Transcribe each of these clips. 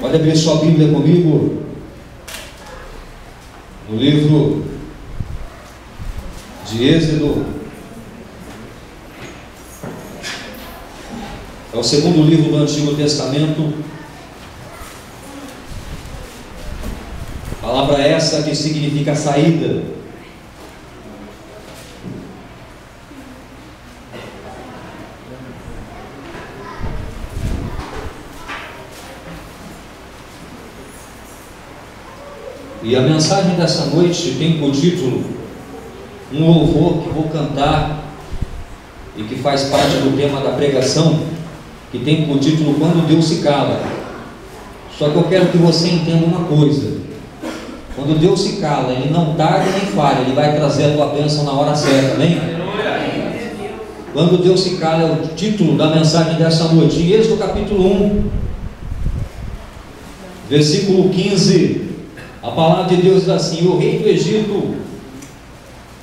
Pode abrir sua Bíblia comigo no livro de Êxodo. É o segundo livro do Antigo Testamento. Palavra essa que significa saída. E a mensagem dessa noite tem por título um louvor que vou cantar e que faz parte do tema da pregação, que tem por título Quando Deus se cala. Só que eu quero que você entenda uma coisa: quando Deus se cala, Ele não tarda nem falha, Ele vai trazer a tua bênção na hora certa, amém? Quando Deus se cala é o título da mensagem dessa noite. Em Êxodo capítulo 1, versículo 15, a palavra de Deus diz assim: o rei do Egito,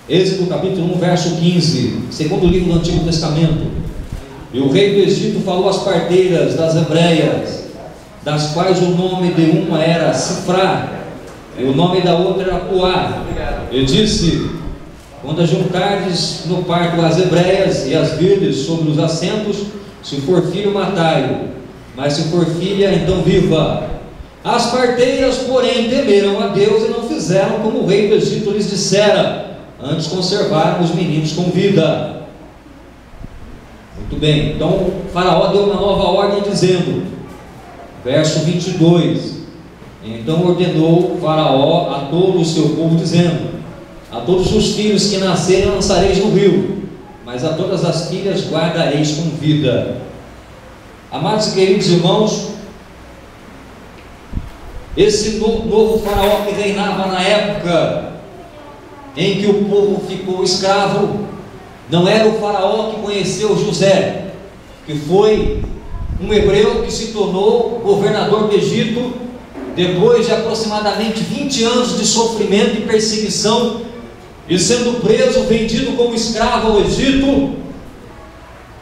Êxodo capítulo 1, verso 15, segundo livro do Antigo Testamento. E o rei do Egito falou às parteiras das hebreias, das quais o nome de uma era Sifrá e o nome da outra era Puá. E disse: quando juntardes no parto as hebreias e as virdes sobre os assentos, se for filho, matai-o, mas se for filha, então viva. As parteiras, porém, temeram a Deus e não fizeram como o rei do Egito lhes dissera, antes conservaram os meninos com vida. Muito bem, então o faraó deu uma nova ordem dizendo, verso 22, então ordenou o faraó a todo o seu povo dizendo: a todos os filhos que nascerem lançareis no rio, mas a todas as filhas guardareis com vida. Amados e queridos irmãos, esse novo faraó que reinava na época em que o povo ficou escravo, não era o faraó que conheceu José, que foi um hebreu que se tornou governador do Egito, depois de aproximadamente 20 anos de sofrimento e perseguição, e sendo preso, vendido como escravo ao Egito.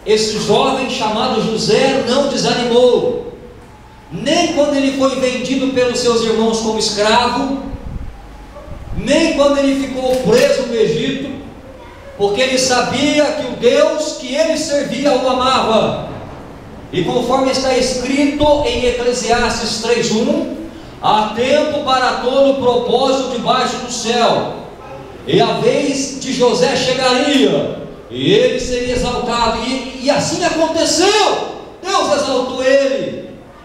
Esse jovem chamado José não desanimou, nem quando ele foi vendido pelos seus irmãos como escravo, nem quando ele ficou preso no Egito, porque ele sabia que o Deus que ele servia o amava. E conforme está escrito em Eclesiastes 3:1, há tempo para todo propósito debaixo do céu, e a vez de José chegaria, e ele seria exaltado, e assim aconteceu. Deus exaltou ele.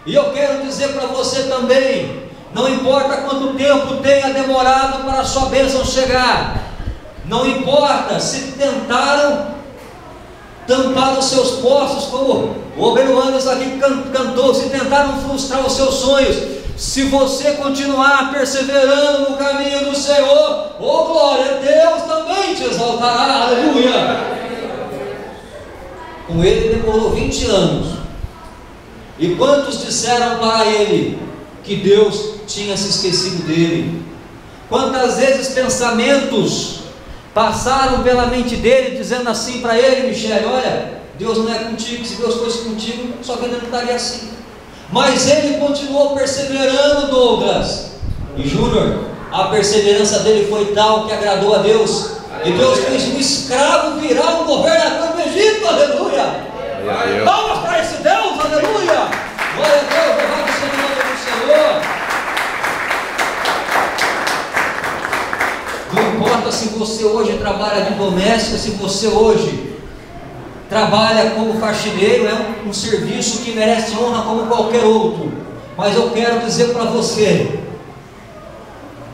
E eu quero dizer para você também, não importa quanto tempo tenha demorado para a sua bênção chegar, não importa se tentaram tampar os seus poços, como o Oberuanos aqui cantou, se tentaram frustrar os seus sonhos, se você continuar perseverando no caminho do Senhor, oh glória, Deus também te exaltará, aleluia. Com ele demorou 20 anos. E quantos disseram para ele que Deus tinha se esquecido dele? Quantas vezes pensamentos passaram pela mente dele, dizendo assim para ele: Michele, olha, Deus não é contigo, se Deus fosse contigo, sua vida não estaria assim. Mas ele continuou perseverando, Douglas e Júnior. A perseverança dele foi tal que agradou a Deus, e Deus fez um escravo virar um governador do Egito, aleluia. Palmas para esse Deus, aleluia! Glória a Deus, louvado seja o nome do Senhor. Não importa se você hoje trabalha de doméstica, se você hoje trabalha como faxineiro, é um serviço que merece honra como qualquer outro. Mas eu quero dizer para você,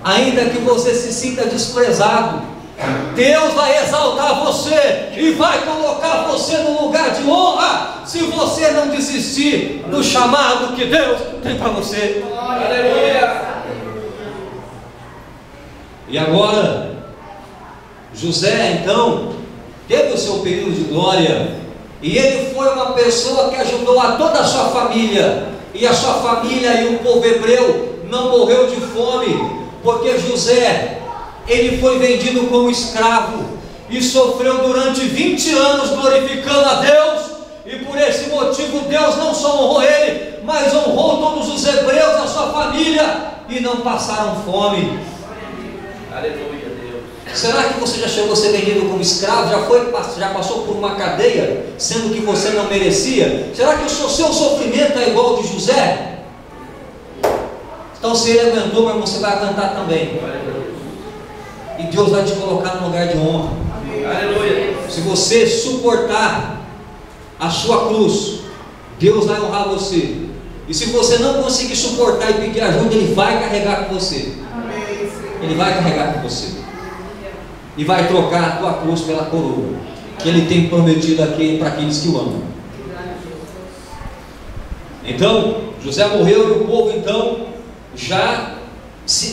ainda que você se sinta desprezado, Deus vai exaltar você e vai colocar você no lugar de honra, se você não desistir do chamado que Deus tem para você. Aleluia! E agora, José então teve o seu período de glória, e ele foi uma pessoa que ajudou a toda a sua família, e a sua família e o povo hebreu não morreu de fome, porque José, ele foi vendido como escravo e sofreu durante 20 anos glorificando a Deus, e por esse motivo Deus não só honrou ele, mas honrou todos os hebreus da sua família e não passaram fome. Aleluia, Deus. Será que você já chegou a ser vendido como escravo? Já passou por uma cadeia, sendo que você não merecia? Será que o seu sofrimento é igual ao de José? Então, se ele aguentou, meu irmão, você vai aguentar também. E Deus vai te colocar num lugar de honra. Aleluia. Se você suportar a sua cruz, Deus vai honrar você. E se você não conseguir suportar e pedir ajuda, Ele vai carregar com você. Ele vai carregar com você. E vai trocar a tua cruz pela coroa que Ele tem prometido aqui para aqueles que o amam. Então, José morreu e o povo então já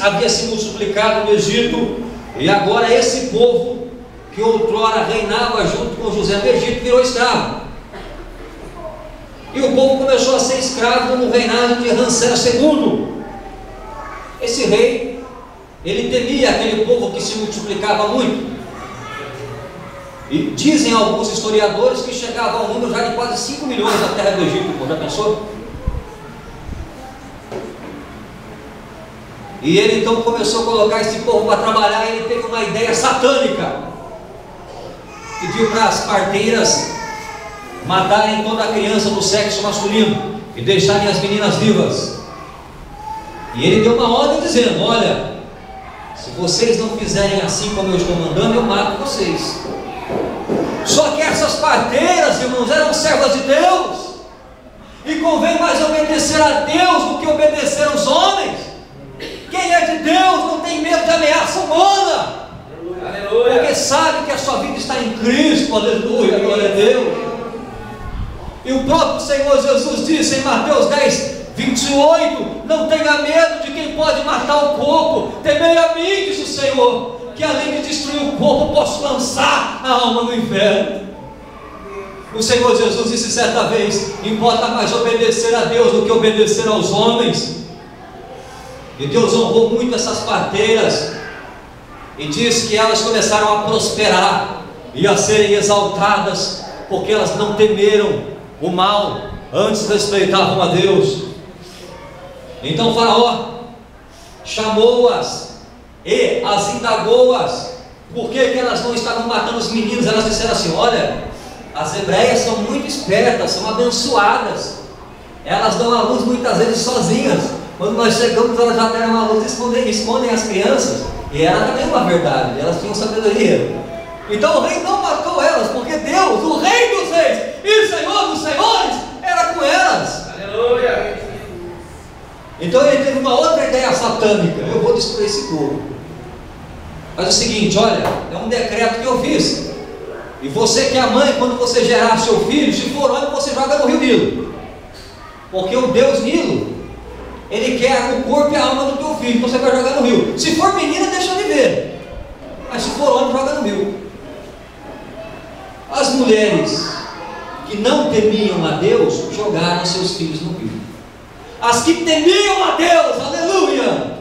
havia se multiplicado no Egito. E agora esse povo que outrora reinava junto com José no Egito virou escravo. E o povo começou a ser escravo no reinado de Ramsés II. Esse rei, ele temia aquele povo que se multiplicava muito. E dizem alguns historiadores que chegava ao número já de quase 5 milhões na terra do Egito. Já pensou? E ele então começou a colocar esse povo para trabalhar. E ele teve uma ideia satânica. Pediu para as parteiras matarem toda a criança do sexo masculino e deixarem as meninas vivas. E ele deu uma ordem dizendo: olha, se vocês não fizerem assim como eu estou mandando, eu mato vocês. Só que essas parteiras, irmãos, eram servas de Deus, e convém mais obedecer a Deus do que obedecer aos homens. Quem é de Deus não tem medo de ameaça humana. Aleluia. Porque sabe que a sua vida está em Cristo. Aleluia, glória a Deus. E o próprio Senhor Jesus disse em Mateus 10, 28: não tenha medo de quem pode matar o corpo, temei a mim, diz o Senhor, que além de destruir o corpo, posso lançar a alma no inferno. O Senhor Jesus disse certa vez: importa mais obedecer a Deus do que obedecer aos homens. E Deus honrou muito essas parteiras, e diz que elas começaram a prosperar e a serem exaltadas, porque elas não temeram o mal, antes respeitavam a Deus. Então Faraó chamou-as e as indagou-as por que elas não estavam matando os meninos. Elas disseram assim: olha, as hebreias são muito espertas, são abençoadas, elas dão a luz muitas vezes sozinhas. Quando nós chegamos, elas já deram a luz e escondem as crianças. E era também uma verdade, elas tinham sabedoria. Então o rei não matou elas, porque Deus, o Rei dos Reis e Senhor dos Senhores, era com elas. Aleluia. Então ele teve uma outra ideia satânica: eu vou destruir esse povo. Faz o seguinte, olha, é um decreto que eu fiz, e você que é a mãe, quando você gerar seu filho, se for homem, você joga no rio Nilo, porque o Deus Nilo, ele quer o corpo e a alma do teu filho, então você vai jogar no rio. Se for menina, deixa viver, mas se for homem, joga no rio. As mulheres que não temiam a Deus jogaram seus filhos no rio. As que temiam a Deus, aleluia,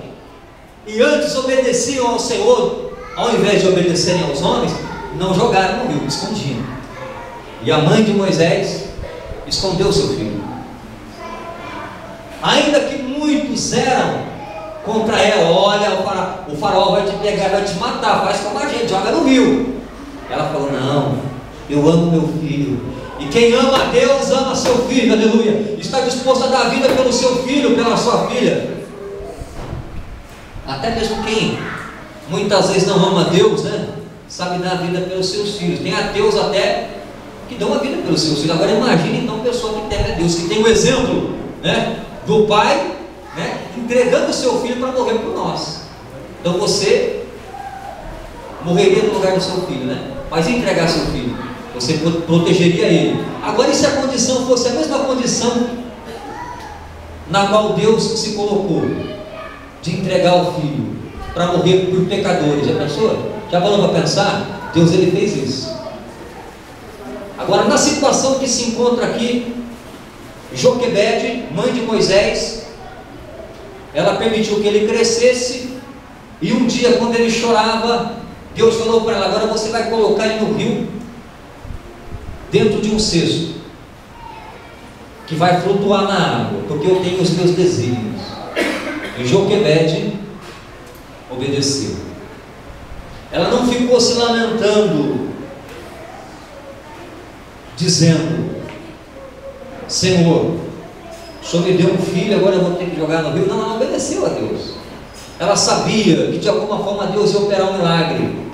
e antes obedeciam ao Senhor, ao invés de obedecerem aos homens, não jogaram no rio, escondiam. E a mãe de Moisés escondeu seu filho, ainda que muitos eram contra ela. Olha, o faraó vai te pegar, vai te matar, faz como a gente, joga no rio. Ela falou: não, eu amo meu filho. E quem ama a Deus ama seu filho, aleluia. Está disposto a dar vida pelo seu filho, pela sua filha. Até mesmo quem muitas vezes não ama a Deus, né, sabe dar vida pelos seus filhos. Tem ateus até que dão a vida pelos seus filhos. Agora imagine então a pessoa que teme a Deus, que tem o exemplo, né, do pai, né, entregando o seu filho para morrer por nós. Então você morreria no lugar do seu filho, né? Mas entregar seu filho, você protegeria ele. Agora, e se a condição fosse a mesma condição na qual Deus se colocou, de entregar o filho para morrer por pecadores? Já pensou? Já parou para pensar? Deus, ele fez isso. Agora, na situação que se encontra aqui, Joquebede, mãe de Moisés, ela permitiu que ele crescesse, e um dia, quando ele chorava, Deus falou para ela: agora você vai colocar ele no rio, dentro de um cesto, que vai flutuar na água, porque eu tenho os meus desígnios. E Joquebede obedeceu. Ela não ficou se lamentando, dizendo: Senhor, o Senhor me deu um filho, agora eu vou ter que jogar no rio. Não, ela obedeceu a Deus. Ela sabia que de alguma forma Deus ia operar um milagre.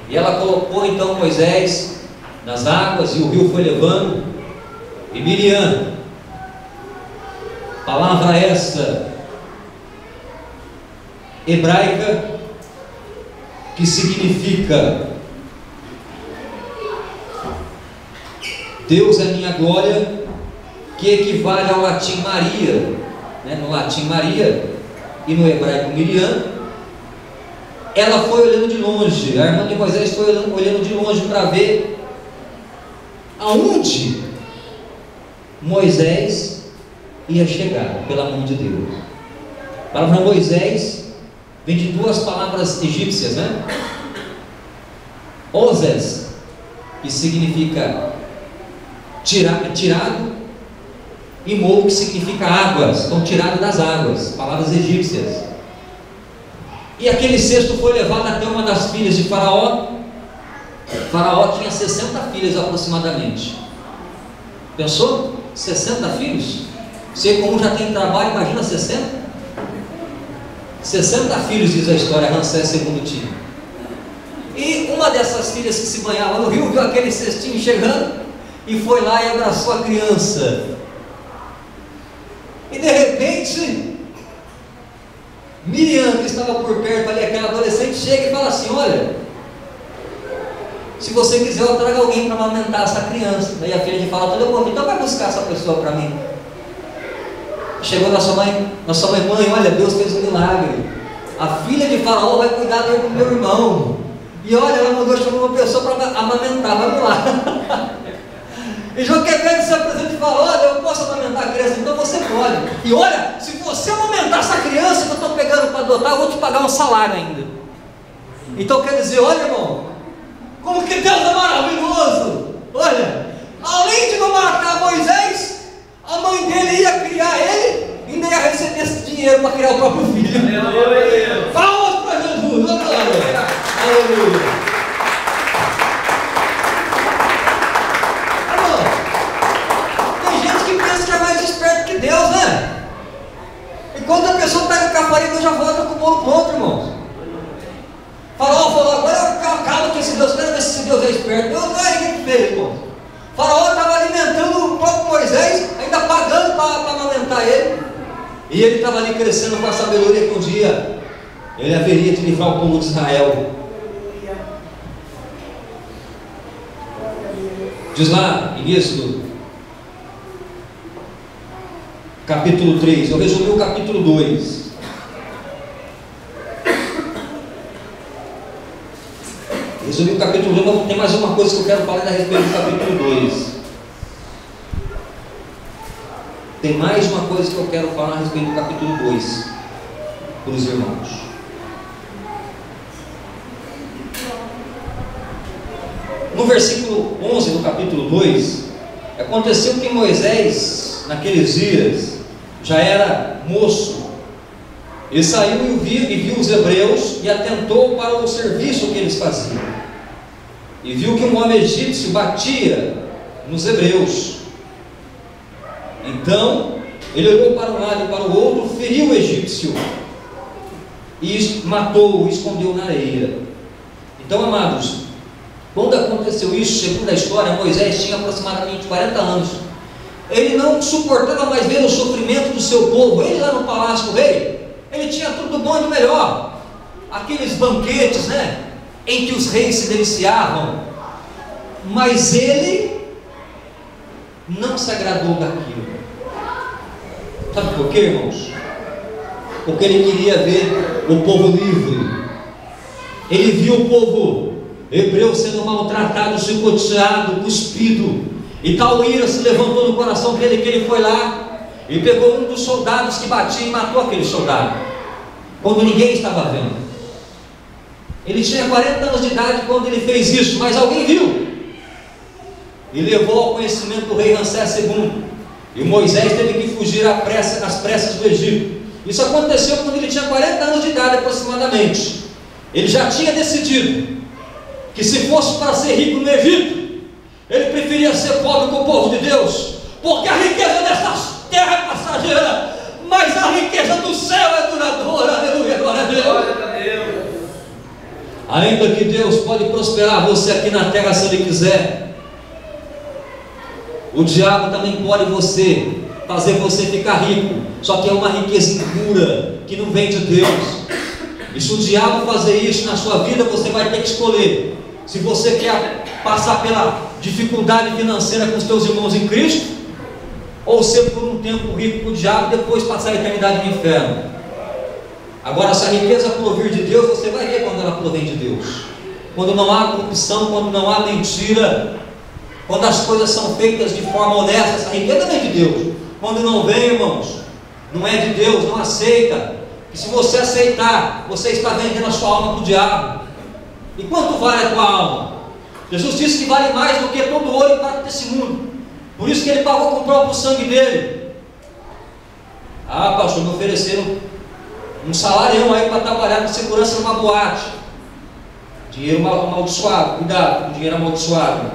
E ela colocou então Moisés nas águas, e o rio foi levando. E Miriam, palavra essa hebraica, que significa Deus é minha glória, que equivale ao latim Maria, né? No latim Maria e no hebraico Miriam. Ela foi olhando de longe, a irmã de Moisés foi olhando de longe para ver aonde Moisés ia chegar pela mão de Deus. A palavra Moisés vem de duas palavras egípcias, né? Oses, que significa tirado, e Mo, que significa águas, então tirado das águas, palavras egípcias. E aquele cesto foi levado até uma das filhas de Faraó. Faraó tinha 60 filhas aproximadamente. Pensou? 60 filhos? Você, como já tem trabalho, imagina 60? 60 filhos, diz a história, Ramsés segundo time. E uma dessas filhas que se banhava no rio, viu aquele cestinho chegando e foi lá e abraçou a criança. E de repente, Miriam, que estava por perto ali, aquela adolescente, chega e fala assim: olha, se você quiser eu trago alguém para amamentar essa criança. Daí a filha de Faraó falou: então vai buscar essa pessoa para mim. Chegou nossa mãe, olha, Deus fez um milagre, a filha de Faraó vai cuidar do meu irmão, e olha, ela mandou chamar uma pessoa para amamentar, vamos lá. E Joquebede se apresenta e fala: olha, eu posso amamentar a criança, então você pode. E olha, se você amamentar essa criança que eu estou pegando para adotar, eu vou te pagar um salário ainda. Então quer dizer, olha irmão, como que Deus é maravilhoso. Olha, além de não matar Moisés, a mãe dele ia criar ele, ainda ia receber esse dinheiro para criar o próprio filho. Aleluia. Fala outro para Jesus, aleluia. Aleluia. Que Deus, né? E quando a pessoa pega o cafarico, Deus já volta com o bolo pronto, irmãos. Faraó falou: agora calma que esse Deus, quero ver se esse Deus é esperto. Deus não é ninguém que fez, irmãos. Faraó estava alimentando o próprio Moisés, ainda pagando para amamentar ele. E ele estava ali crescendo com a sabedoria que um dia ele haveria de livrar o povo de Israel. Diz lá em Êxodo capítulo 3, eu resumi o capítulo 2. Resumi o capítulo 2, mas tem mais uma coisa que eu quero falar a respeito do capítulo 2. Tem mais uma coisa que eu quero falar a respeito do capítulo 2 para os irmãos. No versículo 11 do capítulo 2, aconteceu que Moisés, naqueles dias, já era moço. Ele saiu e viu os hebreus e atentou para o serviço que eles faziam. E viu que um homem egípcio batia nos hebreus. Então ele olhou para um lado e para o outro, feriu o egípcio e matou-o, escondeu na areia. Então, amados, quando aconteceu isso, segundo a história, Moisés tinha aproximadamente 40 anos. Ele não suportava mais ver o sofrimento do seu povo. Ele lá no palácio do rei, ele tinha tudo bom e do melhor. Aqueles banquetes, né, em que os reis se deliciavam. Mas ele não se agradou daquilo. Sabe por quê, irmãos? Porque ele queria ver o povo livre. Ele viu o povo hebreu sendo maltratado, chicoteado, cuspido. E tal ira se levantou no coração dele, que ele foi lá e pegou um dos soldados que batia e matou aquele soldado, quando ninguém estava vendo. Ele tinha 40 anos de idade quando ele fez isso, mas alguém viu e levou ao conhecimento do rei Ramsés II. E Moisés teve que fugir às pressas do Egito. Isso aconteceu quando ele tinha 40 anos de idade aproximadamente. Ele já tinha decidido que se fosse para ser rico no Egito, ele preferia ser pobre com o povo de Deus, porque a riqueza dessa terra é passageira, mas a riqueza do céu é duradoura. Aleluia, glória a Deus. Glória a Deus. Ainda que Deus pode prosperar você aqui na terra se Ele quiser, o diabo também pode fazer você ficar rico, só que é uma riqueza impura, que não vem de Deus. E se o diabo fazer isso na sua vida, você vai ter que escolher se você quer passar pela dificuldade financeira com os teus irmãos em Cristo, ou ser por um tempo rico com o diabo e depois passar a eternidade no inferno. Agora, se a riqueza provir de Deus, você vai ver quando ela provém de Deus. Quando não há corrupção, quando não há mentira, quando as coisas são feitas de forma honesta, essa riqueza vem de Deus. Quando não vem, irmãos, não é de Deus, não aceita. E se você aceitar, você está vendendo a sua alma para o diabo. E quanto vale a tua alma? Jesus disse que vale mais do que todo o ouro e prata desse mundo. Por isso que Ele pagou com o próprio sangue dele. Ah, pastor, me ofereceram um salarião aí para trabalhar com segurança numa boate. Dinheiro amaldiçoado, cuidado com o dinheiro amaldiçoado.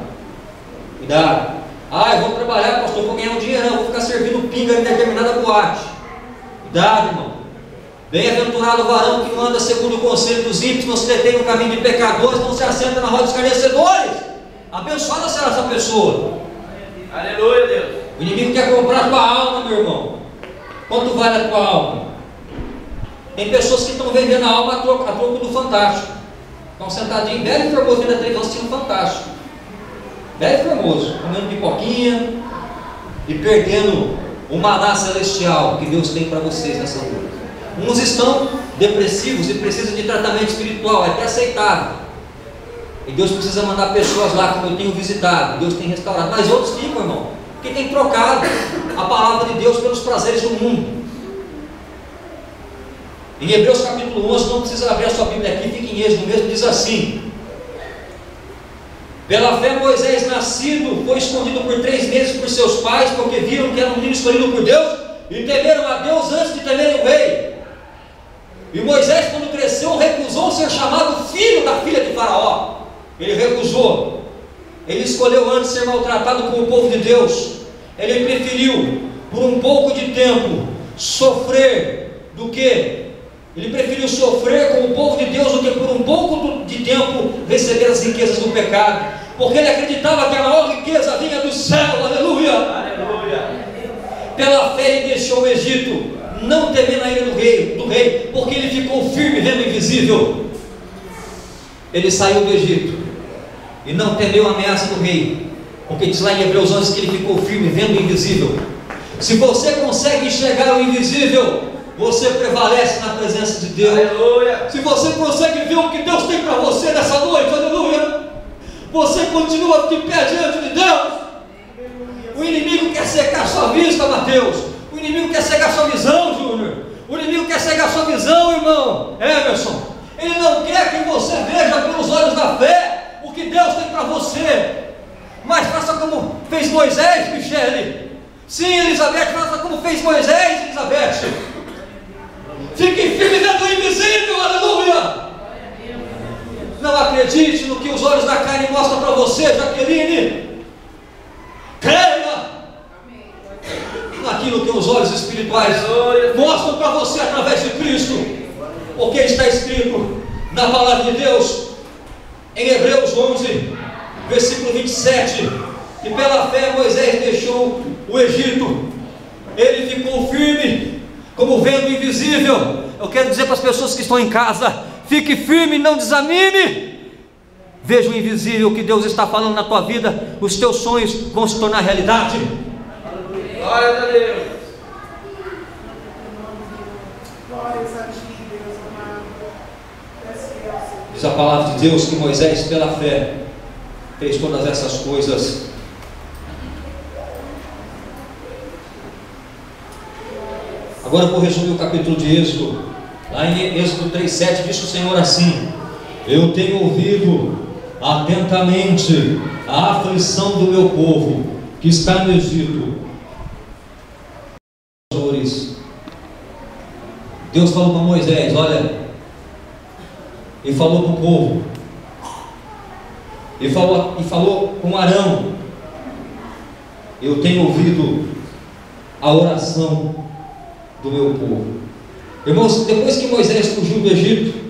Cuidado. Ah, eu vou trabalhar, pastor, vou ganhar um dinheirão, vou ficar servindo pinga em determinada boate. Cuidado, irmão. Bem-aventurado o varão que não anda segundo o conselho dos ímpios, não se detém no caminho de pecadores, não se assenta na roda dos escarnecedores. Abençoada será essa pessoa. Aleluia, Deus. O inimigo quer comprar a tua alma, meu irmão. Quanto vale a tua alma? Tem pessoas que estão vendendo a alma a troco do Fantástico. Estão sentadinhos, velho e formoso, vendo a televisão assistindo Fantástico. Velho e formoso, comendo pipoquinha e perdendo o maná celestial que Deus tem para vocês nessa noite. Uns estão depressivos e precisam de tratamento espiritual, é até aceitável. E Deus precisa mandar pessoas lá, como eu tenho visitado, Deus tem restaurado. Mas outros ficam, irmão, porque tem trocado a palavra de Deus pelos prazeres do mundo. Em Hebreus capítulo 11, não precisa abrir a sua Bíblia aqui, fica em Êxodo mesmo, diz assim: pela fé Moisés, nascido, foi escondido por 3 meses por seus pais, porque viram que era um menino escolhido por Deus, e temeram a Deus antes de temerem o rei. E Moisés, quando cresceu, recusou ser chamado filho da filha de Faraó. Ele recusou. Ele escolheu antes ser maltratado com o povo de Deus. Ele preferiu, por um pouco de tempo, sofrer do que? Ele preferiu sofrer com o povo de Deus do que por um pouco de tempo receber as riquezas do pecado. Porque ele acreditava que a maior riqueza vinha do céu. Aleluia! Aleluia! Pela fé ele deixou o Egito, não temendo a ira do rei, porque ele ficou firme vendo o invisível. Ele saiu do Egito e não temeu a ameaça do rei, porque diz lá em Hebreus 11 que ele ficou firme vendo o invisível. Se você consegue enxergar o invisível, você prevalece na presença de Deus. Aleluia! Se você consegue ver o que Deus tem para você nessa noite, aleluia, você continua de pé diante de Deus. O inimigo quer secar sua vista, Mateus. O inimigo quer cegar sua visão, Júnior. O inimigo quer cegar sua visão, irmão Emerson. Ele não quer que você veja pelos olhos da fé o que Deus tem para você. Mas faça como fez Moisés, Michele. Sim, Elizabeth, faça como fez Moisés, Elizabeth. Fique firme vendo o invisível, aleluia. Não acredite no que os olhos da carne mostram para você, Jaqueline. Creia naquilo que os olhos espirituais mostram para você através de Cristo, porque está escrito na palavra de Deus em Hebreus 11, versículo 27, que pela fé Moisés deixou o Egito. Ele ficou firme como vendo o invisível. Eu quero dizer para as pessoas que estão em casa: fique firme, não desanime. Veja o invisível que Deus está falando na tua vida. Os teus sonhos vão se tornar realidade. Glória a Deus. Diz a palavra de Deus que Moisés, pela fé, fez todas essas coisas. Agora eu vou resumir o capítulo de Êxodo. Lá em Êxodo 3,7 diz o Senhor assim: eu tenho ouvido atentamente a aflição do meu povo que está no Egito. Deus falou para Moisés, olha, e falou para o povo, e falou com Arão, eu tenho ouvido a oração do meu povo. Irmãos, depois que Moisés fugiu do Egito,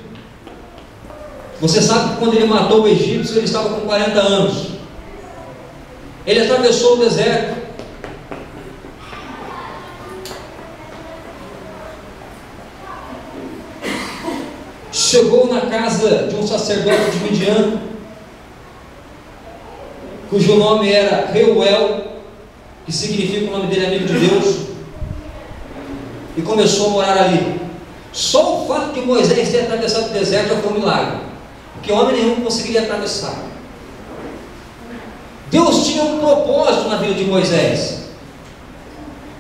você sabe que quando ele matou o egípcio, ele estava com 40 anos. Ele atravessou o deserto. Chegou na casa de um sacerdote de Midian, cujo nome era Reuel, que significa, o nome dele é amigo de Deus, e começou a morar ali. Só o fato de Moisés ter atravessado o deserto já foi um milagre, porque homem nenhum conseguiria atravessar. Deus tinha um propósito na vida de Moisés.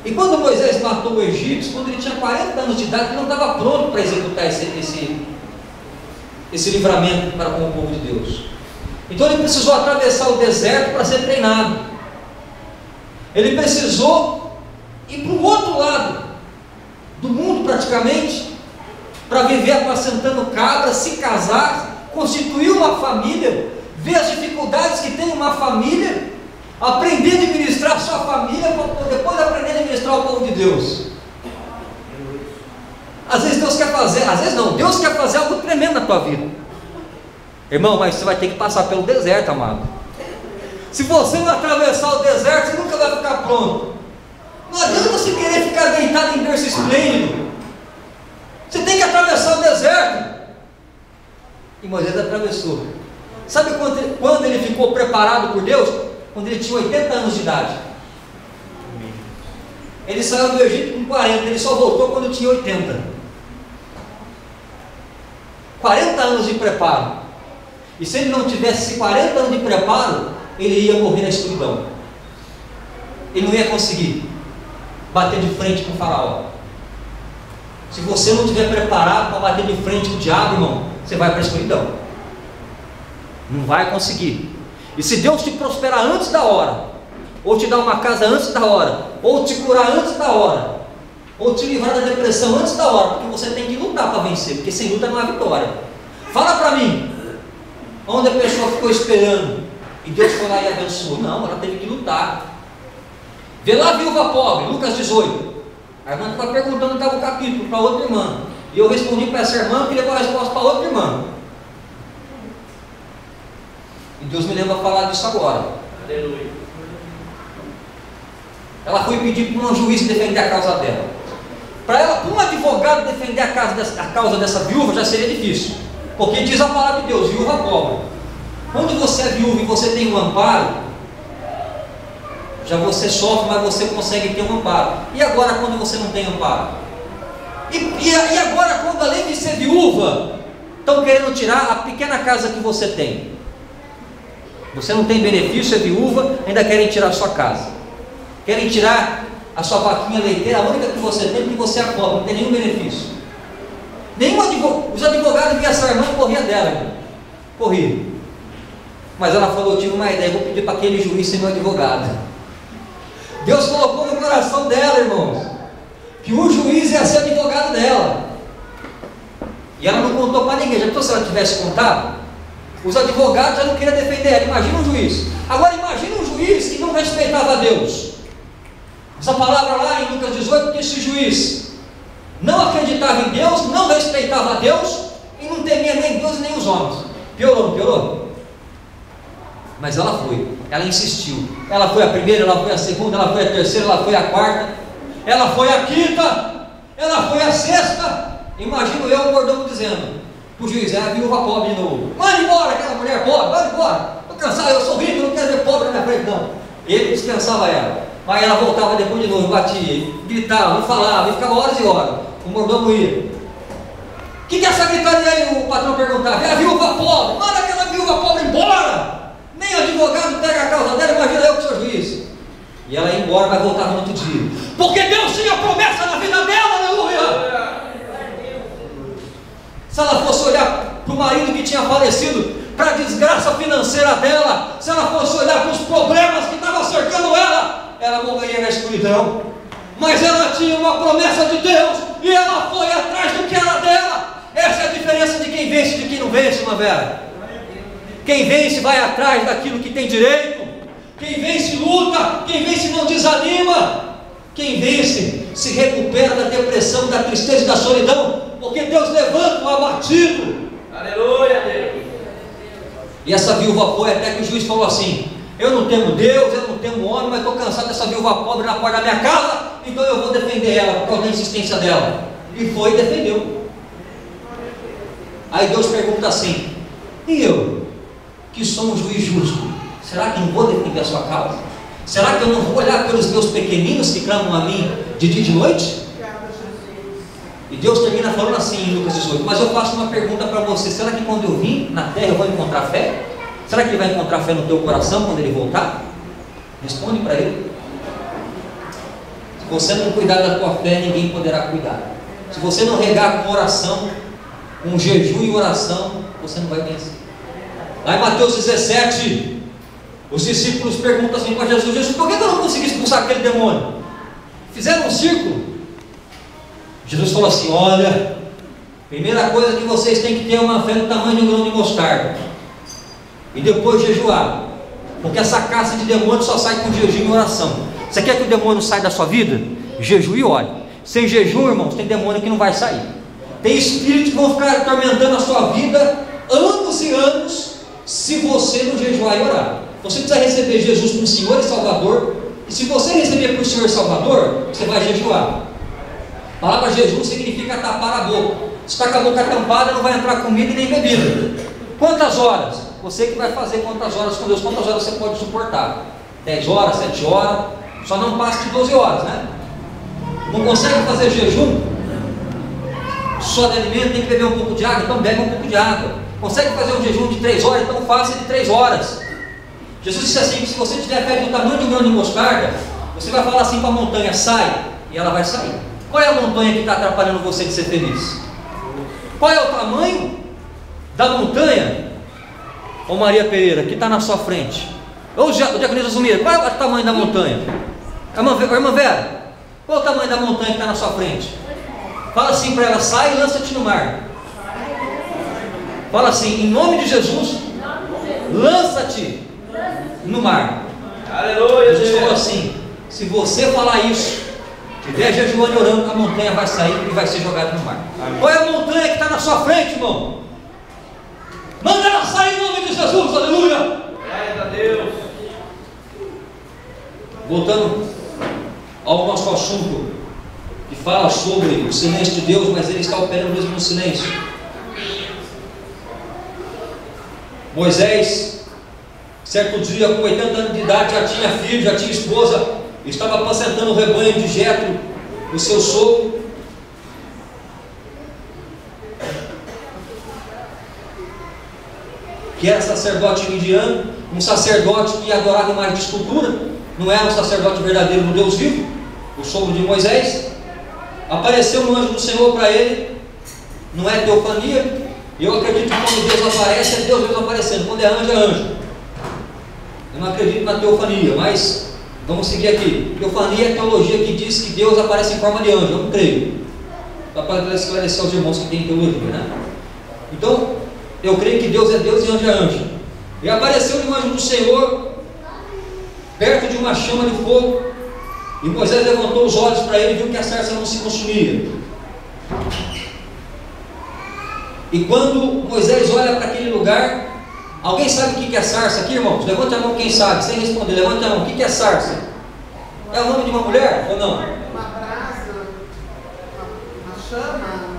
E quando Moisés matou o egípcio, quando ele tinha 40 anos de idade, ele não estava pronto para executar esse livramento para com o povo de Deus. Então ele precisou atravessar o deserto para ser treinado. Ele precisou ir para o outro lado do mundo, praticamente, para viver apacentando cabras, se casar, constituir uma família, ver as dificuldades que tem uma família, aprender a administrar a sua família, para depois aprender a administrar o povo de Deus. Às vezes Deus quer fazer, às vezes não, Deus quer fazer algo tremendo na tua vida, irmão, mas você vai ter que passar pelo deserto, amado. Se você não atravessar o deserto, você nunca vai ficar pronto. Não adianta você querer ficar deitado em berço esplêndido. Você tem que atravessar o deserto. E Moisés atravessou. Sabe quando ele ficou preparado por Deus? Quando ele tinha 80 anos de idade. Ele saiu do Egito com 40, ele só voltou quando tinha 80. 40 anos de preparo. E se ele não tivesse 40 anos de preparo, ele ia morrer na escuridão. Ele não ia conseguir bater de frente com o faraó. Se você não estiver preparado para bater de frente com o diabo, irmão, você vai para a escuridão. Não vai conseguir. E se Deus te prosperar antes da hora, ou te dar uma casa antes da hora, ou te curar antes da hora, ou te livrar da depressão antes da hora, porque você tem que lutar para vencer, porque sem luta não há vitória. Fala para mim, onde a pessoa ficou esperando e Deus foi lá e abençoou? Não, ela teve que lutar. Vê lá a viúva pobre, Lucas 18. A irmã estava perguntando, estava o capítulo para outra irmã, e eu respondi para essa irmã que levou a resposta para outra irmã. E Deus me leva a falar disso agora. Aleluia. Ela foi pedir para um juiz defender a causa dela. Para um advogado defender a causa dessa viúva já seria difícil, porque diz a palavra de Deus, viúva pobre. Quando você é viúva e você tem um amparo, já você sofre, mas você consegue ter um amparo. E agora quando você não tem amparo? E agora quando, além de ser viúva, estão querendo tirar a pequena casa que você tem? Você não tem benefício, é viúva, ainda querem tirar a sua casa. Querem tirar a sua vaquinha leiteira, a única que você tem, porque você é pobre, não tem nenhum benefício. Os advogados viam essa irmã e corriam dela, irmão. Corria. Mas ela falou, eu tive uma ideia, vou pedir para aquele juiz ser meu advogado. Deus colocou no coração dela, irmãos, que o juiz ia ser advogado dela. E ela não contou para ninguém. Já pensou se ela tivesse contado? Os advogados já não queriam defender ela. Imagina um juiz. Agora imagina um juiz que não respeitava a Deus. Essa palavra lá em Lucas 18, que esse juiz não acreditava em Deus, não respeitava a Deus e não temia nem Deus nem os homens. Piorou, não piorou? Mas ela foi, ela insistiu. Ela foi a primeira, ela foi a segunda, ela foi a terceira, ela foi a quarta, ela foi a quinta, ela foi a sexta. Imagino eu, o mordomo dizendo para o juiz, é a viúva pobre de novo. Manda embora aquela mulher pobre, manda embora. Estou cansado, eu sou rico, não quero ver pobre na minha frente, não. Ele dispensava ela. Aí ela voltava depois de novo, batia, gritava, não falava, e ficava horas e horas. O mordomo ia. O que é essa gritaria aí? O patrão perguntava. É a viúva pobre, manda aquela viúva pobre embora. Nem o advogado pega a causa dela, imagina eu que sou juiz. E ela ia embora, mas voltava no outro dia. Porque Deus tinha promessa na vida dela, aleluia! Se ela fosse olhar para o marido que tinha falecido, para a desgraça financeira dela, se ela fosse olhar para os problemas que estavam cercando ela, ela morreria na escuridão. Mas ela tinha uma promessa de Deus e ela foi atrás do que era dela. Essa é a diferença de quem vence e de quem não vence, irmã Vera. Quem vence vai atrás daquilo que tem direito. Quem vence luta, quem vence não desanima. Quem vence se recupera da depressão, da tristeza e da solidão, porque Deus levanta o abatido. Aleluia, Deus. E essa viúva foi até que o juiz falou assim: eu não temo Deus, eu não temo homem, mas estou cansado dessa viúva pobre na porta da minha casa, então eu vou defender ela, por causa da insistência dela. E foi e defendeu. Aí Deus pergunta assim: e eu, que sou um juiz justo, será que não vou defender a sua causa? Será que eu não vou olhar pelos meus pequeninos que clamam a mim de dia e de noite? E Deus termina falando assim em Lucas 18: mas eu faço uma pergunta para você: será que quando eu vim na terra eu vou encontrar fé? Será que ele vai encontrar fé no teu coração quando ele voltar? Responde para ele. Se você não cuidar da tua fé, ninguém poderá cuidar. Se você não regar com oração, com jejum e oração, você não vai vencer. Lá em Mateus 17, os discípulos perguntam assim para Jesus: Jesus, por que eu não consegui expulsar aquele demônio? Fizeram um círculo. Jesus falou assim: olha, primeira coisa que vocês têm que ter é uma fé do tamanho de um grão de mostarda, e depois jejuar, porque essa caça de demônio só sai com jejum e oração. Você quer que o demônio saia da sua vida? Jejum e ore. Sem jejum, irmãos, tem demônio que não vai sair. Tem espíritos que vão ficar atormentando a sua vida anos e anos, se você não jejuar e orar. Você precisa receber Jesus como Senhor e Salvador, e se você receber por Senhor e Salvador, você vai jejuar. A palavra jejum significa tapar a boca. Se está com a boca tampada, não vai entrar comida e nem bebida. Quantas horas? Você que vai fazer quantas horas com Deus, quantas horas você pode suportar? 10 horas, 7 horas, só não passe de 12 horas, né? Não consegue fazer jejum? Só de alimento, tem que beber um pouco de água, então bebe um pouco de água. Consegue fazer um jejum de 3 horas, então faça de 3 horas. Jesus disse assim: que se você tiver fé do tamanho de um grão de mostarda, você vai falar assim para a montanha: sai, e ela vai sair. Qual é a montanha que está atrapalhando você de ser feliz? Qual é o tamanho da montanha, ô Maria Pereira, que está na sua frente? Ô Diaconisa Zumira, qual é o tamanho da montanha? Irmã Vera, qual é o tamanho da montanha que está na sua frente? Fala assim para ela: sai e lança-te no mar. Fala assim: em nome de Jesus, lança-te no mar. Aleluia. Jesus falou assim: se você falar isso, estiver jejuando e orando, a montanha vai sair e vai ser jogada no mar. Amém. Qual é a montanha que está na sua frente, irmão? Manda ela sair em nome de Jesus, aleluia. Glória a Deus. Voltando ao nosso assunto, que fala sobre o silêncio de Deus, mas ele está operando mesmo no silêncio. Moisés, certo dia, com 80 anos de idade, já tinha filho, já tinha esposa, estava apacentando o rebanho de Jetro, o seu sogro. Que era sacerdote midiano, um sacerdote que adorava imagem de escultura, não era um sacerdote verdadeiro do Deus vivo, o sogro de Moisés. Apareceu um anjo do Senhor para ele, não é teofania. Eu acredito que quando Deus aparece, é Deus mesmo aparecendo, quando é anjo, é anjo. Eu não acredito na teofania, mas vamos seguir aqui. Teofania é teologia que diz que Deus aparece em forma de anjo, eu não creio. Só para esclarecer aos irmãos que têm teologia, né? Então, eu creio que Deus é Deus e anjo é anjo. E apareceu um anjo do Senhor, perto de uma chama de fogo, e Moisés levantou os olhos para ele e viu que a sarça não se consumia. E quando Moisés olha para aquele lugar, alguém sabe o que é sarça aqui, irmãos? Levante a mão quem sabe, sem responder, levante a mão. O que é sarça? É o nome de uma mulher ou não? Uma brasa, uma chama.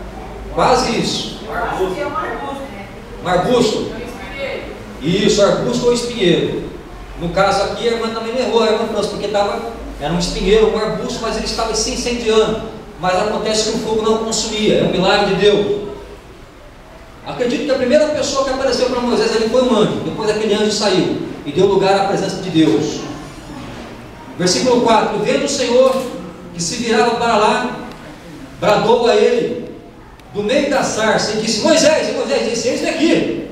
Quase isso. Arbusto. É um arbusto, né? Um arbusto. Isso, arbusto ou espinheiro. No caso aqui, a irmã também errou, a irmã França, porque era um espinheiro, um arbusto, mas ele estava se incendiando. Mas acontece que o fogo não consumia, é um milagre de Deus. Acredito que a primeira pessoa que apareceu para Moisés ali foi um anjo. Depois aquele anjo saiu e deu lugar à presença de Deus. Versículo 4: vendo o Senhor que se virava para lá, bradou a ele do meio da sarça e disse: Moisés, e Moisés disse: eis daqui.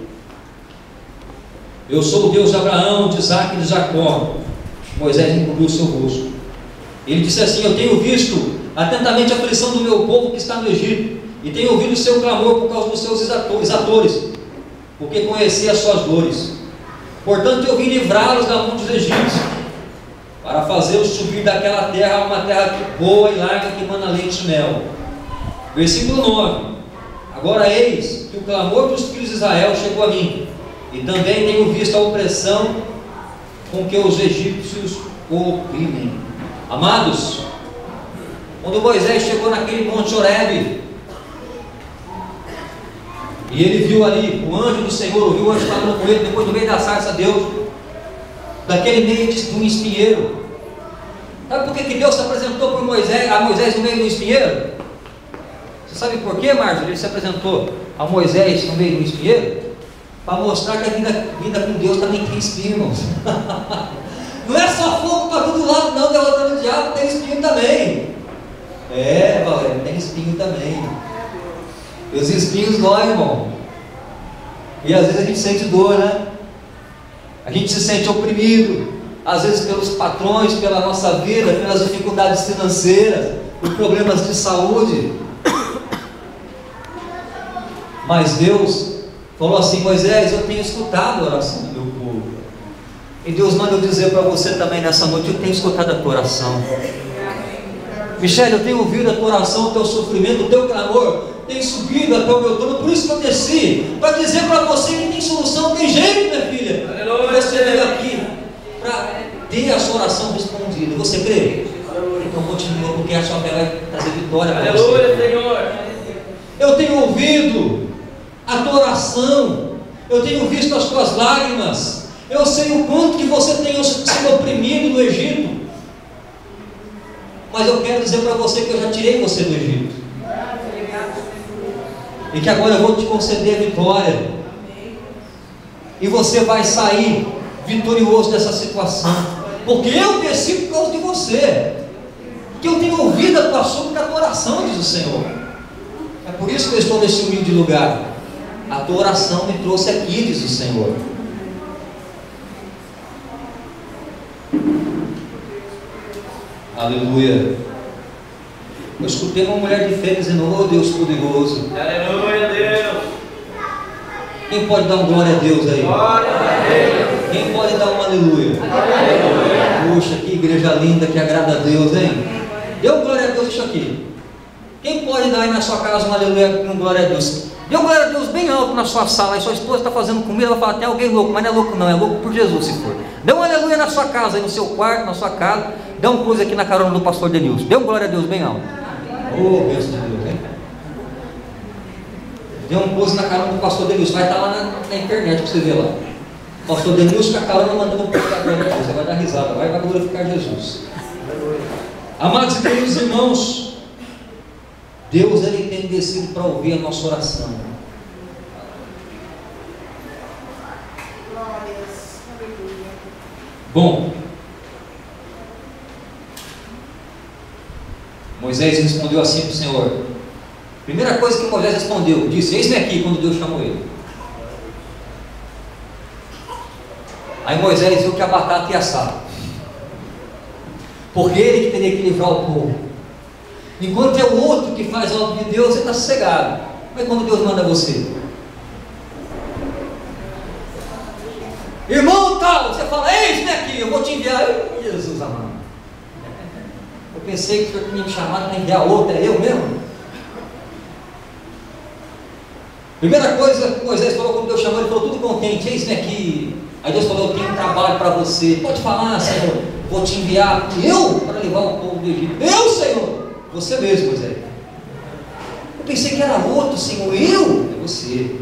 Eu sou o Deus de Abraão, de Isaque e de Jacó. Moisés encobriu o seu rosto. Ele disse assim: eu tenho visto atentamente a aflição do meu povo que está no Egito, e tenho ouvido o seu clamor por causa dos seus exatores, porque conheci as suas dores. Portanto, eu vim livrá-los da mão dos egípcios, para fazê-los subir daquela terra a uma terra boa e larga que mana leite e mel. Versículo 9. Agora eis que o clamor dos filhos de Israel chegou a mim, e também tenho visto a opressão com que os egípcios o oprimem. Amados, quando Moisés chegou naquele monte Horebe, e ele viu ali o anjo do Senhor, viu o anjo falando com ele, depois do meio da sarça, Deus, daquele meio de um espinheiro. Sabe por que Deus se apresentou a Moisés no meio do espinheiro? Você sabe por que, Márcio, ele se apresentou a Moisés no meio do espinheiro? Para mostrar que a vida com Deus também tem espinho, irmãos. Não é só fogo para todo lado, não, derrotando o diabo, tem espinho também. Valério, tem espinho também. E os espinhos doem, irmão. E às vezes a gente sente dor, né? A gente se sente oprimido, às vezes pelos patrões, pela nossa vida, pelas dificuldades financeiras, por problemas de saúde. Mas Deus falou assim: Moisés, eu tenho escutado a oração do meu povo. E Deus manda eu dizer para você também nessa noite: eu tenho escutado a tua oração. Michele, eu tenho ouvido a tua oração, o teu sofrimento, o teu clamor tem subido até o meu trono. Por isso que eu desci, para dizer para você que tem solução, tem jeito, minha filha. E você veio aqui para ter a sua oração respondida. Você crê? Então continua, porque a sua fé vai trazer vitória para você. Aleluia, Senhor. Eu tenho ouvido a tua oração, eu tenho visto as tuas lágrimas, eu sei o quanto que você tem sido oprimido no Egito, mas eu quero dizer para você que eu já tirei você do Egito, e que agora eu vou te conceder a vitória, e você vai sair vitorioso dessa situação, porque eu desci por causa de você, que eu tenho ouvido a tua súplica, a tua oração, diz o Senhor. É por isso que eu estou nesse humilde lugar. A tua oração me trouxe aqui, diz o Senhor. Aleluia. Eu escutei uma mulher de fé dizendo: oh Deus poderoso. Aleluia, Deus. Quem pode dar um glória a Deus aí? Glória a Deus. Quem pode dar um aleluia? Aleluia. Puxa, que igreja linda, que agrada a Deus, hein? Dê um glória a Deus isso aqui. Quem pode dar aí na sua casa um aleluia com glória a Deus? Dê um glória a Deus bem alto na sua sala. Aí sua esposa está fazendo comida, vai falar: tem alguém louco, mas não é louco não, é louco por Jesus se for. Dê um aleluia na sua casa, aí no seu quarto, na sua casa. Dê um close aqui na carona do pastor Denilson. Dê um glória a Deus bem alto. Oh, bênção de Deus, hein? Dê um close na carona do pastor Denilson. Vai estar lá na internet para você ver lá. Pastor Denilson com a carona mandando um pouco da glória a Deus. Você vai dar risada, vai glorificar Jesus. Amados e queridos irmãos, Deus ele tem descido para ouvir a nossa oração. Bom, Moisés respondeu assim para o Senhor. Primeira coisa que Moisés respondeu, disse: eis-me aqui, quando Deus chamou ele. Aí Moisés viu que a batata ia assar, porque ele que teria que livrar o povo. Enquanto é o outro que faz a obra de Deus, você está sossegado. Mas quando Deus manda você, irmão tal, você fala: eis-me aqui, eu vou te enviar. Jesus amado, eu pensei que o Senhor tinha me chamado para enviar outro, é eu mesmo? Primeira coisa que Moisés falou quando Deus chamou, ele falou tudo contente: eis-me aqui. Aí Deus falou: eu tenho um trabalho para você. Pode falar, Senhor, vou te enviar. Eu? Para levar o povo do Egito. Eu, Senhor? Você mesmo, Moisés. Eu pensei que era outro, Senhor. Eu? É você.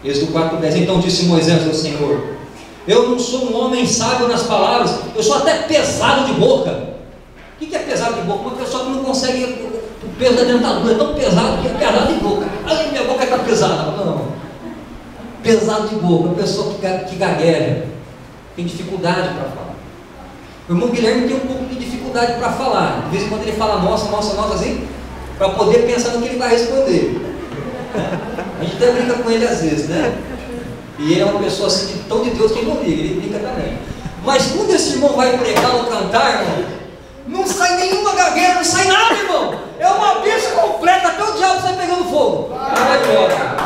Êxodo 4:10. Então disse Moisés ao Senhor: eu não sou um homem sábio nas palavras, eu sou até pesado de boca. O que é pesado de boca? Uma pessoa que não consegue, o peso da dentadura é tão pesado que é pesado de boca. Ai, minha boca está pesada. Não. Pesado de boca, uma pessoa que gagueja, tem dificuldade para falar. O irmão Guilherme tem um pouco de dificuldade para falar. De vez em quando ele fala nossa, assim, para poder pensar no que ele vai responder. A gente até brinca com ele às vezes, né? E ele é uma pessoa assim, tão de Deus que ele não liga, ele brinca também. Mas quando esse irmão vai pregar ou cantar, irmão, Não sai nenhuma gagueira, não sai nada, irmão. É uma bênção completa, até o diabo sai pegando fogo. Vai embora.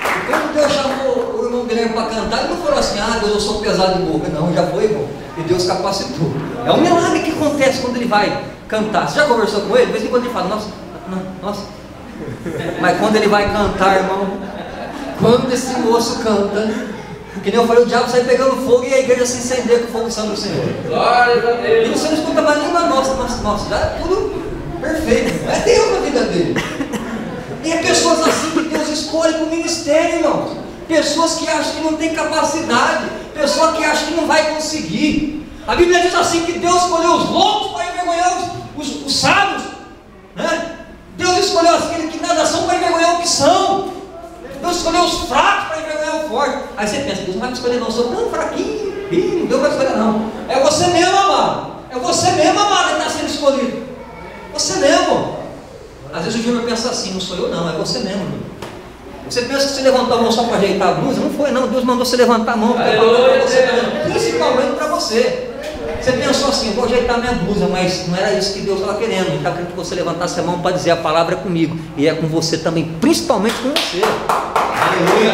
E quando Deus chamou o irmão Guilherme para cantar, ele não falou assim: ah, Deus, eu sou pesado de boca. Não, já foi, irmão. E Deus capacitou. É um milagre que acontece quando ele vai cantar. Você já conversou com ele? De vez em quando ele fala: nossa, nossa. Mas quando ele vai cantar, irmão, quando esse moço canta, que nem eu falei, o diabo sai pegando fogo e a igreja se incendeia com o fogo santo do Senhor. Glória a Deus. E você não escuta mais nenhuma nossa, já é tudo perfeito. É Deus na vida dele. Tem pessoas assim que Deus escolhe para o ministério, irmãos. Pessoas que acham que não tem capacidade, pessoas que acham que não vai conseguir. A Bíblia diz assim que Deus escolheu os loucos para envergonhar os sábios, né? Deus escolheu aqueles que nada são para envergonhar o que são. Deus escolheu os fracos para envergonhar o forte. Aí você pensa: Deus não vai me escolher não, eu sou tão fraquinho. Deus não vai escolher não. É você mesmo, amado. É você mesmo, amado, que está sendo escolhido. Você mesmo. Às vezes o Júnior pensa assim: não sou eu não, é você mesmo, irmão. Você pensa que você levantou a mão só para ajeitar a blusa? Não foi não, Deus mandou você levantar a mão para você, principalmente para você. Você pensou assim: eu vou ajeitar minha blusa, mas não era isso que Deus estava querendo. Ele estava querendo que você levantasse a mão para dizer: a palavra é comigo, e é com você também, principalmente com você. Aleluia.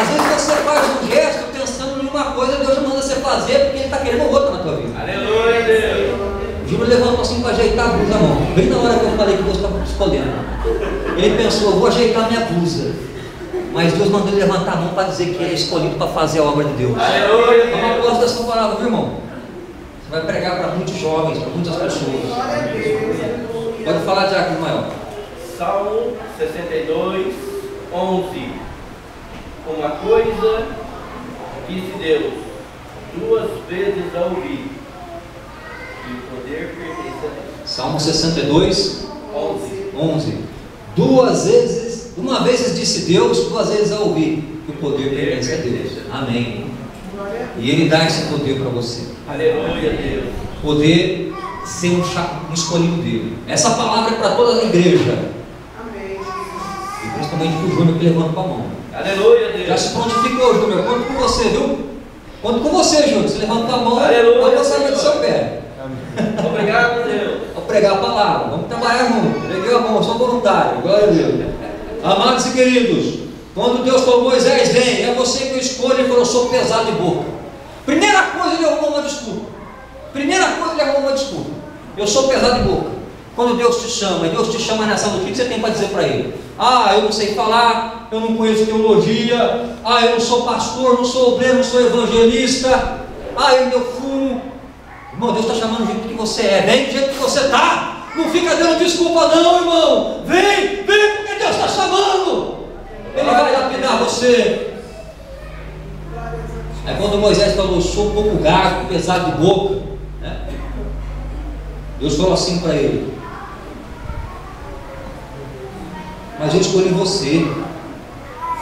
Às vezes você faz um gesto pensando em uma coisa, Deus manda você fazer porque Ele está querendo outra na tua vida. Aleluia, Deus. O Júlio levantou assim para ajeitar a blusa, mão, bem na hora que eu falei que Deus estava escolhendo. Ele pensou: eu vou ajeitar minha blusa. Mas Deus mandou ele levantar a mão para dizer que ele é escolhido para fazer a obra de Deus. Aleluia. Eu gosto dessa palavra, viu, irmão? Você vai pregar para muitos jovens, para muitas pessoas. Pode falar, Diácono Ismael. Salmo 62, 11. Uma coisa disse Deus, duas vezes a ouvir, e o poder pertence a Deus. Salmo 62, 11. 11. Uma vez disse Deus, duas vezes a ouvir, que o poder pertence a Deus. Amém. E Ele dá esse poder para você. Aleluia, Deus. Poder ser um escolhido dele. Essa palavra é para toda a igreja. Amém. E principalmente para o Júnior que levanta a mão. Aleluia, Deus. Já se prontificou, Júnior. Conto com você, viu? Conto com você, Júnior. Se levantar a mão, Aleluia, pode passar do seu pé. Obrigado, Deus. Vamos pregar a palavra. Vamos trabalhar junto. Peguei a mão, eu sou voluntário. Glória a Deus. Amados e queridos, quando Deus falou: Moisés, vem, é você que eu escolho. Ele falou: eu sou pesado de boca. Primeira coisa, ele arrumou uma desculpa. Eu sou pesado de boca. Quando Deus te chama nessa noite, o que você tem para dizer para Ele? Ah, eu não sei falar, eu não conheço teologia, eu não sou pastor, não sou obreiro, não sou evangelista, eu fumo. Irmão, Deus está chamando do jeito que você é. Vem do jeito que você está. Não fica dando desculpa não, irmão. Vem, porque Deus está chamando. Ele vai lapidar você. Aí quando Moisés falou: sou um pouco gago, pesado de boca, né? Deus falou assim para ele: mas eu escolhi você.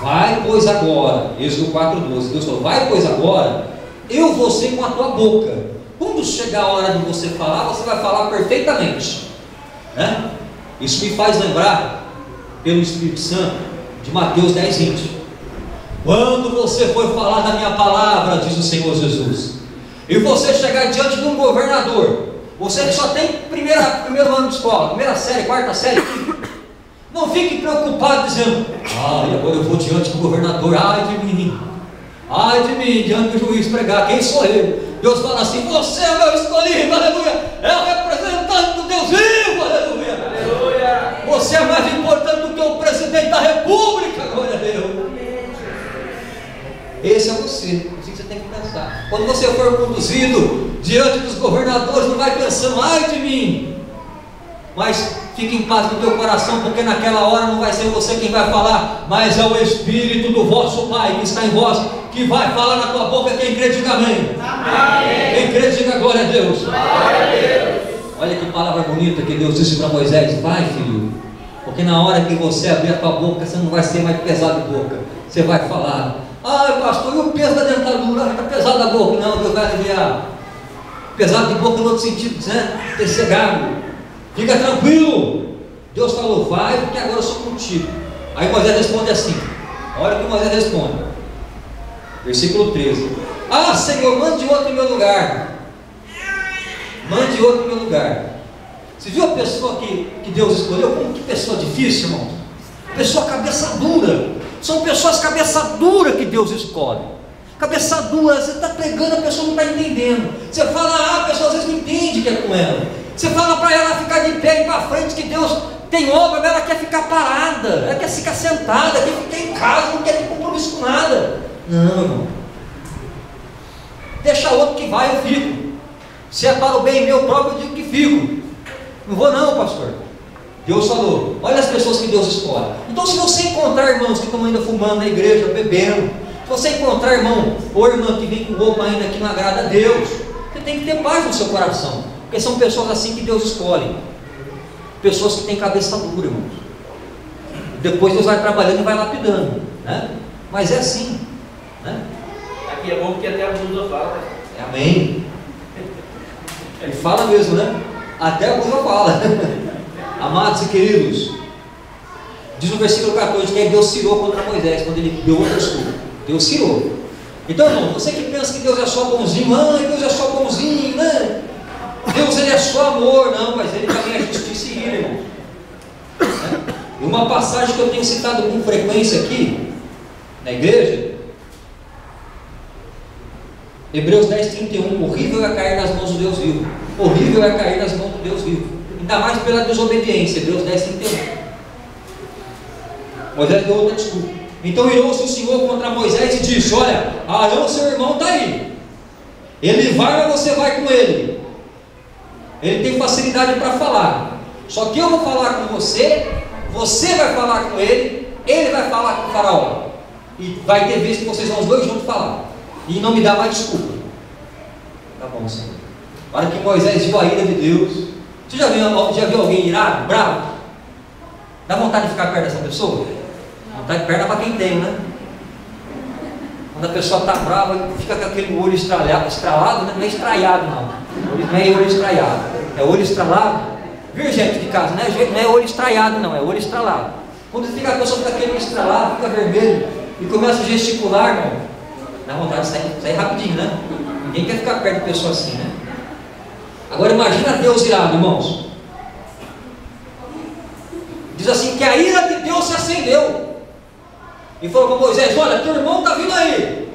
Vai, pois agora. Êxodo 4:12. Deus falou: vai, pois agora, eu vou ser com a tua boca. Quando chegar a hora de você falar, você vai falar perfeitamente, né? Isso me faz lembrar, pelo Espírito Santo, de Mateus 10:20. Quando você for falar da minha palavra, diz o Senhor Jesus, e você chegar diante de um governador, você que só tem primeiro ano de escola, primeira série, quarta série, não fique preocupado dizendo: agora eu vou diante do governador, ai de mim, diante do juiz pregar, quem sou eu? Deus fala assim: você é o meu escolhido, aleluia, é o representante do Deus vivo, aleluia, Aleluia. você é mais importante do que o presidente da república, glória a Deus. Esse é você, assim que você tem que pensar. Quando você for conduzido diante dos governadores, não vai pensando: ai de mim, mas fique em paz no teu coração, porque naquela hora não vai ser você quem vai falar, mas é o Espírito do vosso Pai que está em vós, que vai falar na tua boca. Quem crê, diga amém. Amém. Quem crê, diga glória a Deus. Glória a Deus. Olha que palavra bonita que Deus disse para Moisés: vai, filho, porque na hora que você abrir a tua boca, você não vai ser mais pesado de boca, você vai falar: ai pastor, e o peso da dentadura? Está pesado da boca. Não, Deus vai aliviar. Pesado de boca no outro sentido, né? Ter cegado. Fica tranquilo. Deus falou: vai, porque agora eu sou contigo. Aí Moisés responde assim: olha o que Moisés responde: Versículo 13. Ah, Senhor, mande outro em meu lugar. Mande outro em meu lugar. Você viu a pessoa que Deus escolheu? Como que pessoa difícil, irmão? Pessoa cabeça dura. São pessoas cabeça dura que Deus escolhe. Cabeça dura, você está pregando, a pessoa não está entendendo. Você fala, a pessoa às vezes não entende que é com ela. Você fala para ela ficar de pé e ir para frente, que Deus tem obra, mas ela quer ficar parada, ela quer ficar sentada, quer ficar em casa, não quer ter compromisso com nada. Não, irmão. Deixa outro que vai, eu fico. Se é para o bem meu próprio, eu digo que fico. Não vou não, pastor. Deus falou, olha as pessoas que Deus escolhe. Então se você encontrar irmãos que estão ainda fumando na igreja, bebendo, se você encontrar irmão ou irmã que vem com roupa ainda que não agrada a Deus, você tem que ter paz no seu coração, porque são pessoas assim que Deus escolhe. Pessoas que têm cabeça dura, irmãos. Depois Deus vai trabalhando e vai lapidando, né? Mas é assim, né? Aqui é bom porque até a blusa fala. Amém. Ele fala mesmo, né? Até a blusa fala. Amados e queridos, diz no versículo 14 que Deus cirou contra Moisés, quando ele deu outra desculpa. Deus cirou. Então, irmão, você que pensa que Deus é só bonzinho, Deus é só bonzinho, né? Deus ele é só amor, não, mas ele também é justiça e ira, irmão. E uma passagem que eu tenho citado com frequência aqui, na igreja, Hebreus 10:31, horrível é cair nas mãos do Deus vivo. Horrível é cair nas mãos do Deus vivo. Ainda mais pela desobediência. Hebreus 10:31. Moisés deu outra desculpa. Então irou-se o Senhor contra Moisés e disse: olha, Arão, seu irmão, está aí. Ele vai, mas você vai com ele. Ele tem facilidade para falar. Só que eu vou falar com você, você vai falar com ele vai falar com o faraó. E vai ter vezes que vocês vão os dois juntos falar. E não me dá mais desculpa. Tá bom, Senhor. Na hora que Moisés viu a ira de Deus. Você já viu alguém irado, bravo? Dá vontade de ficar perto dessa pessoa? Vontade de perna para quem tem, né? Quando a pessoa está brava, fica com aquele olho estralado, né? Não é estraiado não. Não é olho estraiado. É olho estralado. Viu, gente de casa? Não é olho estraiado não, é olho estralado. Quando fica a pessoa com aquele olho estralado, fica vermelho e começa a gesticular, irmão, dá vontade de sair rapidinho, né? Ninguém quer ficar perto de pessoa assim, né? Agora imagina Deus irado, irmãos. Diz assim que a ira de Deus se acendeu e falou para Moisés: olha, teu irmão está vindo aí.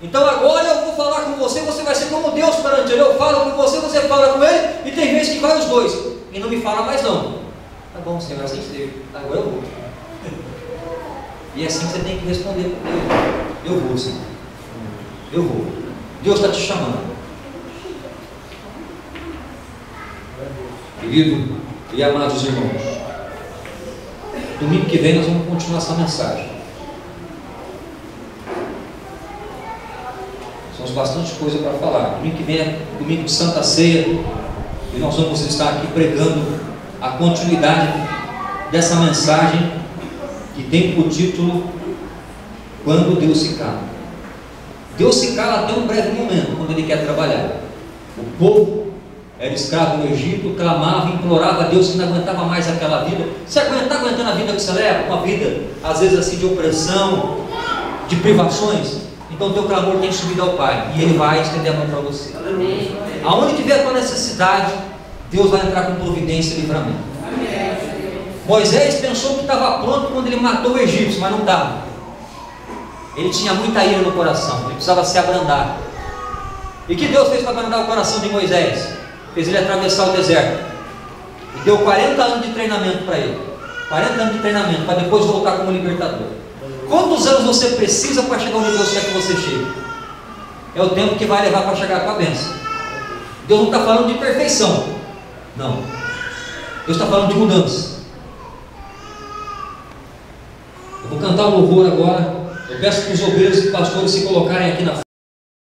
Então agora eu vou falar com você, você vai ser como Deus perante ele. Eu falo com você, você fala com ele, e tem vezes que vai os dois. E não me fala mais não. Tá bom, Senhor, assim seja. Agora eu vou. E é assim que você tem que responder para Deus. Eu vou, Senhor. Eu vou. Deus está te chamando. Querido e amados irmãos, domingo que vem nós vamos continuar essa mensagem. Temos bastante coisa para falar. Domingo que vem é domingo de Santa Ceia e nós vamos estar aqui pregando a continuidade dessa mensagem que tem por título Quando Deus se cala. Deus se cala até um breve momento, quando Ele quer trabalhar. O povo era escravo no Egito, clamava, implorava a Deus que não aguentava mais aquela vida. Você está aguentando a vida que você leva? Uma vida, às vezes assim, de opressão, de privações? Então teu clamor tem subido ao Pai, e Ele vai estender a mão para você. Amém. Aonde tiver a tua necessidade, Deus vai entrar com providência e livramento. Amém. Moisés pensou que estava pronto quando ele matou o egípcio, mas não estava. Ele tinha muita ira no coração, ele precisava se abrandar. E o que Deus fez para abrandar o coração de Moisés? Fez ele atravessar o deserto. E deu 40 anos de treinamento para ele. 40 anos de treinamento, para depois voltar como libertador. Quantos anos você precisa para chegar onde Deus quer que você chegue? É o tempo que vai levar para chegar com a bênção. Deus não está falando de perfeição. Não. Deus está falando de mudança. Eu vou cantar um louvor agora. Eu peço para os obreiros e pastores se colocarem aqui na frente.